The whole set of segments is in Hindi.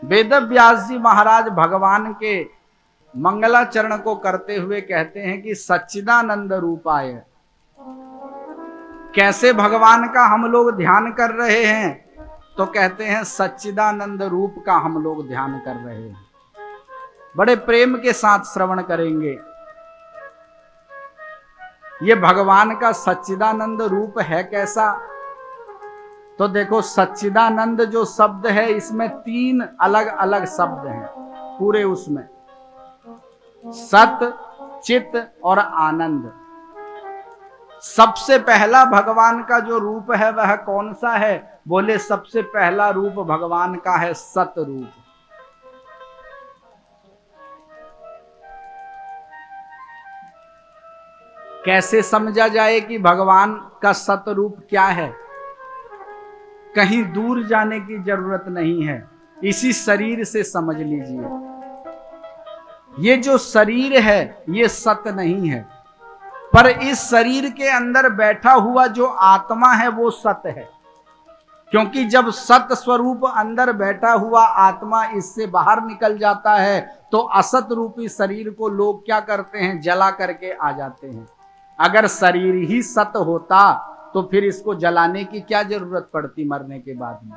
वेद व्यास जी महाराज भगवान के मंगलाचरण को करते हुए कहते हैं कि सच्चिदानंद रूपाय। कैसे भगवान का हम लोग ध्यान कर रहे हैं? तो कहते हैं सच्चिदानंद रूप का हम लोग ध्यान कर रहे हैं। बड़े प्रेम के साथ श्रवण करेंगे। ये भगवान का सच्चिदानंद रूप है कैसा? तो देखो, सच्चिदानंद जो शब्द है इसमें 3 अलग अलग शब्द हैं पूरे उसमें, सत, चित और आनंद। सबसे पहला भगवान का जो रूप है वह कौन सा है? बोले सबसे पहला रूप भगवान का है सत रूप। कैसे समझा जाए कि भगवान का सत रूप क्या है? कहीं दूर जाने की जरूरत नहीं है, इसी शरीर से समझ लीजिए। ये जो शरीर है ये सत नहीं है, पर इस शरीर के अंदर बैठा हुआ जो आत्मा है वो सत है। क्योंकि जब सत स्वरूप अंदर बैठा हुआ आत्मा इससे बाहर निकल जाता है तो असत रूपी शरीर को लोग क्या करते हैं? जला करके आ जाते हैं। अगर शरीर ही सत होता तो फिर इसको जलाने की क्या जरूरत पड़ती मरने के बाद में?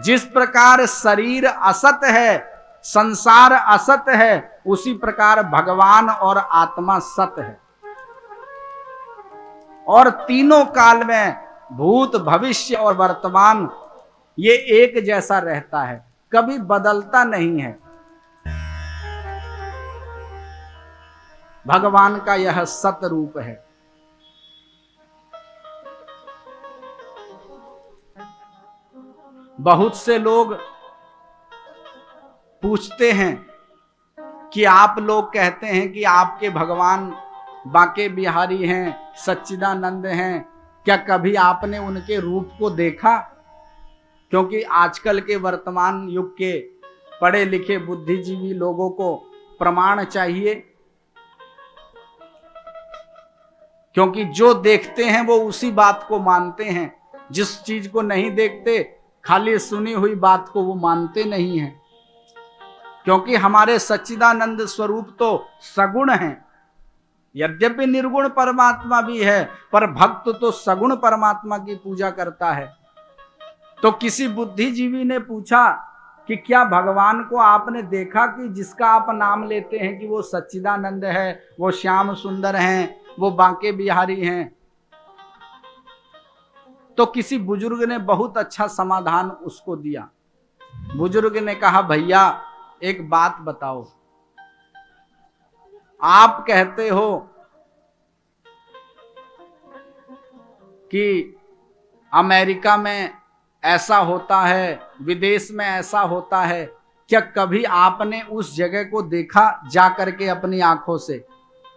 जिस प्रकार शरीर असत है, संसार असत है, उसी प्रकार भगवान और आत्मा सत है। और तीनों काल में भूत, भविष्य और वर्तमान ये एक जैसा रहता है, कभी बदलता नहीं है। भगवान का यह सत रूप है। बहुत से लोग पूछते हैं कि आप लोग कहते हैं कि आपके भगवान बांके बिहारी हैं, सच्चिदानंद हैं, क्या कभी आपने उनके रूप को देखा? क्योंकि आजकल के वर्तमान युग के पढ़े लिखे बुद्धिजीवी लोगों को प्रमाण चाहिए, क्योंकि जो देखते हैं वो उसी बात को मानते हैं। जिस चीज को नहीं देखते, खाली सुनी हुई बात को वो मानते नहीं हैं। क्योंकि हमारे सच्चिदानंद स्वरूप तो सगुण हैं। यद्यपि निर्गुण परमात्मा भी है, पर भक्त तो सगुण परमात्मा की पूजा करता है। तो किसी बुद्धिजीवी ने पूछा कि क्या भगवान को आपने देखा कि जिसका आप नाम लेते हैं कि वो सच्चिदानंद है, वो श्याम सुंदर हैं, वो बांके बिहारी हैं? तो किसी बुजुर्ग ने बहुत अच्छा समाधान उसको दिया। बुजुर्ग ने कहा, भैया एक बात बताओ, आप कहते हो कि अमेरिका में ऐसा होता है, विदेश में ऐसा होता है, क्या कभी आपने उस जगह को देखा जा करके अपनी आंखों से?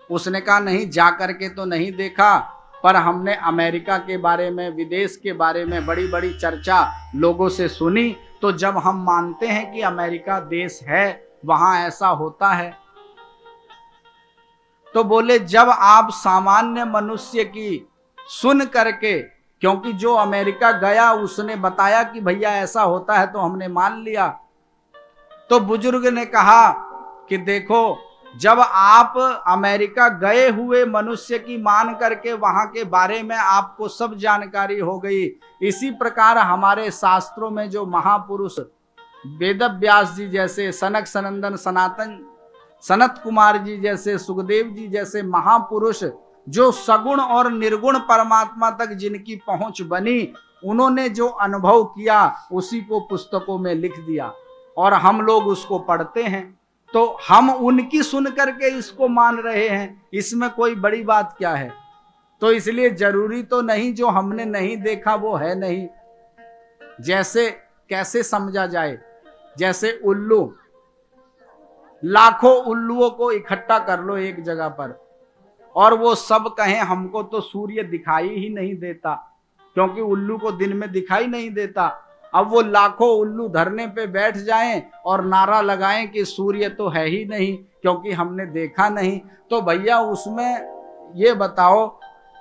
उसने कहा, नहीं, जा करके तो नहीं देखा, पर हमने अमेरिका के बारे में, विदेश के बारे में बड़ी बड़ी चर्चा लोगों से सुनी। तो जब हम मानते हैं कि अमेरिका देश है, वहां ऐसा होता है, तो बोले जब आप सामान्य मनुष्य की सुन करके, क्योंकि जो अमेरिका गया उसने बताया कि भैया ऐसा होता है, तो हमने मान लिया। तो बुजुर्ग ने कहा कि देखो, जब आप अमेरिका गए हुए मनुष्य की मान करके वहां के बारे में आपको सब जानकारी हो गई, इसी प्रकार हमारे शास्त्रों में जो महापुरुष वेद व्यास जी जैसे, सनक सनंदन सनातन सनत कुमार जी जैसे, सुखदेव जी जैसे महापुरुष जो सगुण और निर्गुण परमात्मा तक जिनकी पहुंच बनी, उन्होंने जो अनुभव किया उसी को पुस्तकों में लिख दिया और हम लोग उसको पढ़ते हैं। तो हम उनकी सुन करके इसको मान रहे हैं, इसमें कोई बड़ी बात क्या है? तो इसलिए जरूरी तो नहीं जो हमने नहीं देखा वो है नहीं। जैसे कैसे समझा जाए? जैसे उल्लू, लाखों उल्लुओं को इकट्ठा कर लो एक जगह पर और वो सब कहें हमको तो सूर्य दिखाई ही नहीं देता, क्योंकि उल्लू को दिन में दिखाई नहीं देता। अब वो लाखों उल्लू धरने पे बैठ जाएं और नारा लगाएं कि सूर्य तो है ही नहीं क्योंकि हमने देखा नहीं, तो भैया उसमें ये बताओ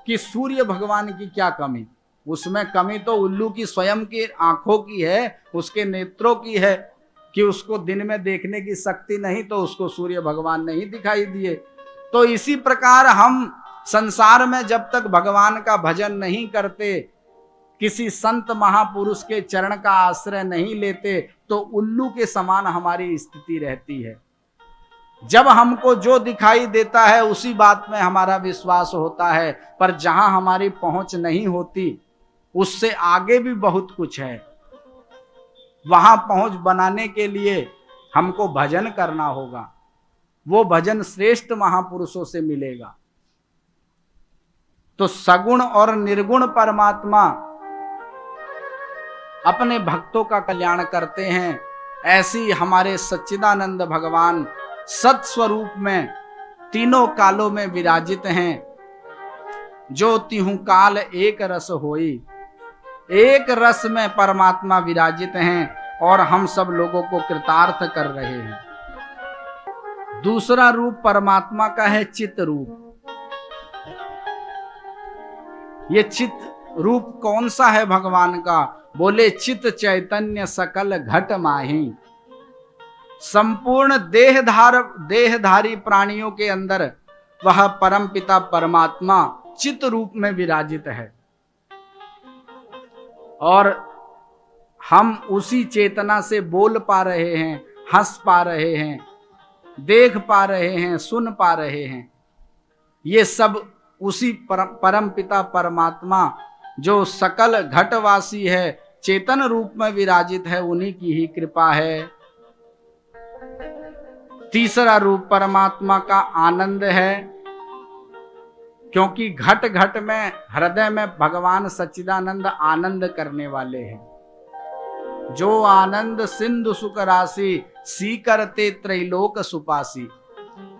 कि सूर्य भगवान की क्या कमी? उसमें कमी तो उल्लू की स्वयं की आंखों की है, उसके नेत्रों की है कि उसको दिन में देखने की शक्ति नहीं, तो उसको सूर्य भगवान नहीं दिखाई दिए। तो इसी प्रकार हम संसार में जब तक भगवान का भजन नहीं करते, किसी संत महापुरुष के चरण का आश्रय नहीं लेते, तो उल्लू के समान हमारी स्थिति रहती है। जब हमको जो दिखाई देता है उसी बात में हमारा विश्वास होता है, पर जहां हमारी पहुंच नहीं होती उससे आगे भी बहुत कुछ है। वहां पहुंच बनाने के लिए हमको भजन करना होगा, वो भजन श्रेष्ठ महापुरुषों से मिलेगा। तो सगुण और निर्गुण परमात्मा अपने भक्तों का कल्याण करते हैं। ऐसी हमारे सच्चिदानंद भगवान सत स्वरूप में तीनों कालों में विराजित हैं। जो तिहु काल एक रस होई, एक रस में परमात्मा विराजित हैं और हम सब लोगों को कृतार्थ कर रहे हैं। दूसरा रूप परमात्मा का है चित रूप। ये चित रूप कौन सा है भगवान का? बोले चित चैतन्य सकल घट माही। संपूर्ण देहधारी प्राणियों के अंदर वह परम पिता परमात्मा चित रूप में विराजित है और हम उसी चेतना से बोल पा रहे हैं, हंस पा रहे हैं, देख पा रहे हैं, सुन पा रहे हैं। ये सब उसी परम पिता परमात्मा जो सकल घटवासी है, चेतन रूप में विराजित है, उन्हीं की ही कृपा है। तीसरा रूप परमात्मा का आनंद है, क्योंकि घट घट में हृदय में भगवान सच्चिदानंद आनंद करने वाले हैं। जो आनंद सिंधु सुख राशि सी करते त्रैलोक सुपासी।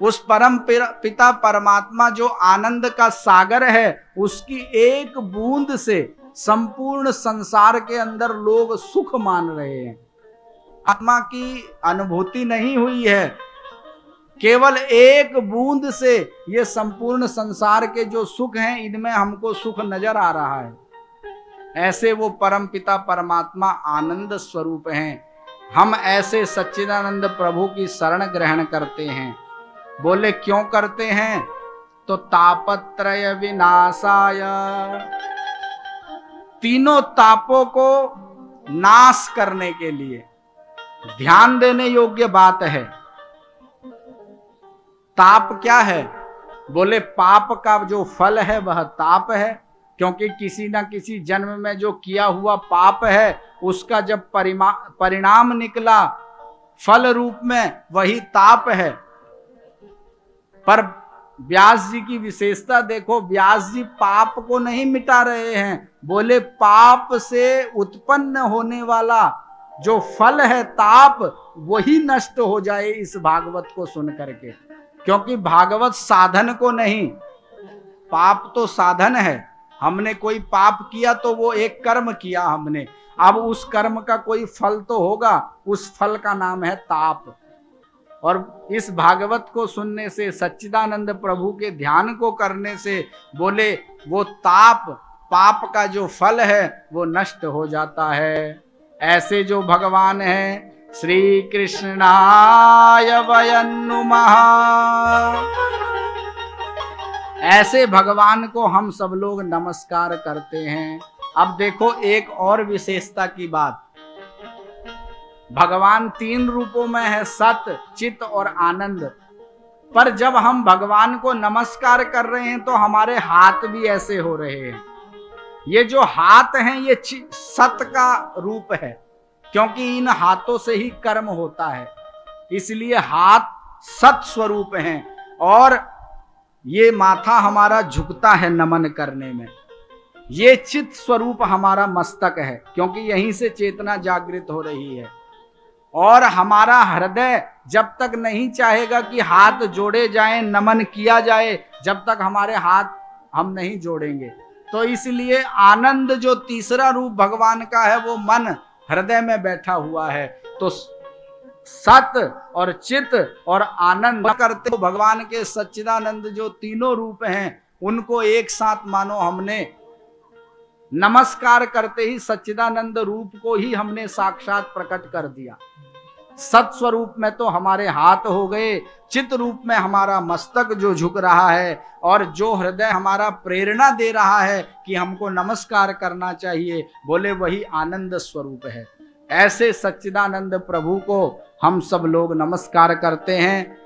उस परम पिता परमात्मा जो आनंद का सागर है, उसकी एक बूंद से संपूर्ण संसार के अंदर लोग सुख मान रहे हैं। आत्मा की अनुभूति नहीं हुई है, केवल एक बूंद से ये संपूर्ण संसार के जो सुख हैं, इनमें हमको सुख नजर आ रहा है। ऐसे वो परम पिता परमात्मा आनंद स्वरूप हैं। हम ऐसे सच्चिदानंद प्रभु की शरण ग्रहण करते हैं। बोले क्यों करते हैं? तो तापत्रय विनाशाय, तीनों तापों को नाश करने के लिए। ध्यान देने योग्य बात है। ताप क्या है? बोले पाप का जो फल है वह ताप है, क्योंकि किसी न किसी जन्म में जो किया हुआ पाप है उसका जब परिणाम निकला फल रूप में, वही ताप है। पर व्यास जी की विशेषता देखो, व्यास जी पाप को नहीं मिटा रहे हैं। बोले पाप से उत्पन्न होने वाला जो फल है ताप, वही नष्ट हो जाए इस भागवत को सुन करके। क्योंकि भागवत साधन को नहीं, पाप तो साधन है। हमने कोई पाप किया तो वो एक कर्म किया हमने, अब उस कर्म का कोई फल तो होगा, उस फल का नाम है ताप। और इस भागवत को सुनने से, सच्चिदानंद प्रभु के ध्यान को करने से, बोले वो ताप, पाप का जो फल है वो नष्ट हो जाता है। ऐसे जो भगवान हैं, श्री कृष्णाय वयं नुमः, ऐसे भगवान को हम सब लोग नमस्कार करते हैं। अब देखो एक और विशेषता की बात, भगवान तीन रूपों में है, सत, चित और आनंद। पर जब हम भगवान को नमस्कार कर रहे हैं तो हमारे हाथ भी ऐसे हो रहे हैं। ये जो हाथ हैं ये सत का रूप है, क्योंकि इन हाथों से ही कर्म होता है, इसलिए हाथ सत स्वरूप हैं। और ये माथा हमारा झुकता है नमन करने में। ये चित स्वरूप हमारा मस्तक है, क्योंकि यहीं से चेतना जागृत हो रही है। और हमारा हृदय जब तक नहीं चाहेगा कि हाथ जोड़े जाएं, नमन किया जाए, जब तक हमारे हाथ हम नहीं जोड़ेंगे। तो इसलिए आनंद जो तीसरा रूप भगवान का है वो मन हृदय में बैठा हुआ है। तो सत और चित और आनंद करते हो भगवान के सच्चिदानंद जो तीनों रूप हैं, उनको एक साथ मानो हमने नमस्कार करते ही सच्चिदानंद रूप को ही हमने साक्षात प्रकट कर दिया। सत स्वरूप में तो हमारे हाथ हो गए, चित रूप में हमारा मस्तक जो झुक रहा है और जो हृदय हमारा प्रेरणा दे रहा है कि हमको नमस्कार करना चाहिए, बोले वही आनंद स्वरूप है। ऐसे सच्चिदानंद प्रभु को हम सब लोग नमस्कार करते हैं।